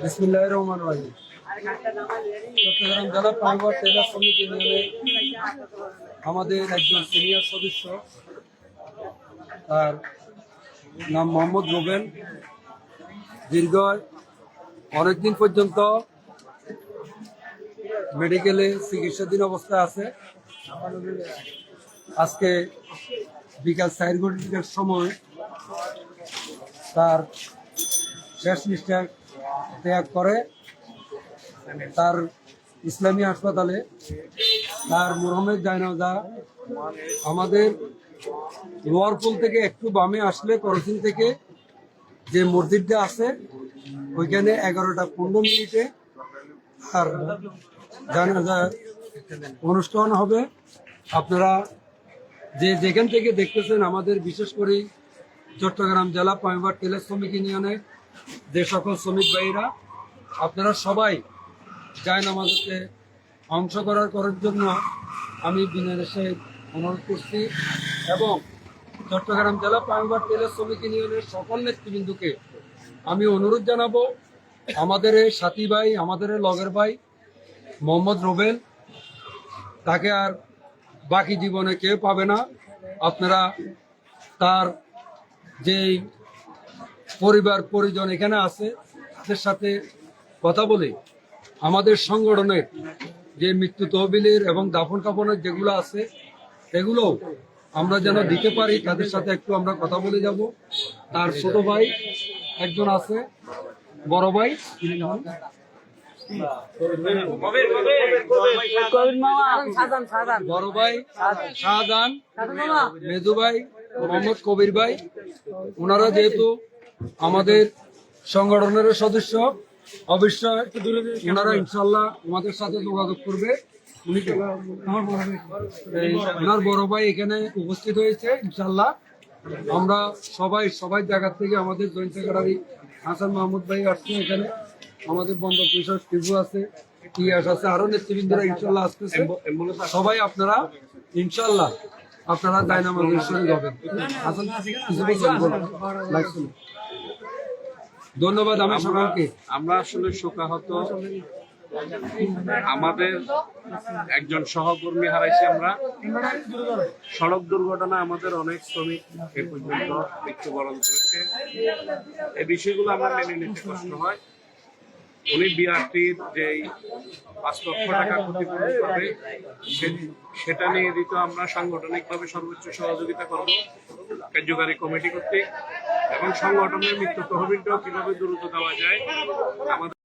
বিসমিল্লাহির রহমানির রহিম। চট্টগ্রাম জেলা প্রাইভেট টেলার সমিতি নিয়ে আমাদের একজন সিনিয়র সদস্য, তার নাম মোহাম্মদ রুবেল, দীর্ঘ অনেকদিন পর্যন্ত মেডিকেলে চিকিৎসাধীন অবস্থায় আছে। আজকে বিকাল 4 ঘটিকার সময় তার শেষ নিঃশ্বাস ত্যাগ করে। তার ইসলামী হাসপাতালে তার মরহমের জানাজা আমাদের লোয়ারপুল থেকে একটু বামে আসলে করসিন থেকে যে মসজিদটা আছে ওইখানে 11:15 আর জানাজা অনুষ্ঠান হবে। আপনারা যে যেখান থেকে দেখতেছেন, আমাদের বিশেষ করে চট্টগ্রাম জেলা প্রাইভেট টেলার শ্রমিক ইউনিয়নের যে সকল শ্রমিক ভাইরা, আপনারা সবাই জায়নামাজে অংশ করার জন্য আমি বিনয়ের অনুরোধ করছি এবং চট্টগ্রাম জেলা প্রাইভেট টেলার শ্রমিক ইউনিয়নের সকল নেতৃবৃন্দকে আমি অনুরোধ জানাবো, আমাদের এই সাথী ভাই, আমাদের এই লগের ভাই মোহাম্মদ রুবেল, তাকে আর বাকি জীবনে কেউ পাবে না। আপনারা তার যেই পরিবার পরিজন এখানে আছে তাদের সাথে কথা বলে আমাদের সংগঠনের যে মৃত্যু তহবিলের এবং দাফন কাফনের যেগুলো আছে এগুলো আমরা যেন দিতে পারি, তাদের সাথে একটু আমরা কথা বলে যাব। তার ছোট ভাই একজন আছে, বড় ভাই বড় ভাই শাহজাহান, মেজু ভাই মোহাম্মদ কবির ভাই, ওনারা যেহেতু আমাদের সংগঠনের সদস্য, অবশ্যই ওনারা ইনশাল্লাহ আমাদের সাথে যোগাযোগ করবে। ওনার বড় ভাই এখানে উপস্থিত হয়েছে। ইনশাল্লাহ আমরা সবাই জায়গা থেকে আমাদের জয়েন্ট সেক্রেটারি হাসান মাহমুদ ভাই আসছে, এখানে আমাদের বন্ধ পরিষদ টিভু আছে, টিয়াস আছে, আরো নেতৃবৃন্দরা ইনশাল্লাহ আসতেছে। সবাই আপনারা ইনশাল্লাহ আপনারা জায়নামাজের শরীর হবেন। হাসান ধন্যবাদ। আমি সকলকে, আমরা আসলে শোকাহত, আমাদের একজন সহকর্মী হারাইছি আমরা। সড়ক দুর্ঘটনা আমাদের অনেক শ্রমিক এ পর্যন্ত মৃত্যুবরণ করেছে। এই বিষয়গুলো আমরা মেনে নিতে কষ্ট হয়। উনি বিআরটির যে 5 লক্ষ টাকা ক্ষতিপূরণ পাবে সেটা নিয়ে দিতে আমরা সাংগঠনিকভাবে সর্বোচ্চ সহযোগিতা করব কার্যকারী কমিটি কর্তৃক, এবং সংগঠনের মৃত্যু তহবিলটাও কিভাবে দ্রুত দেওয়া যায় আমাদের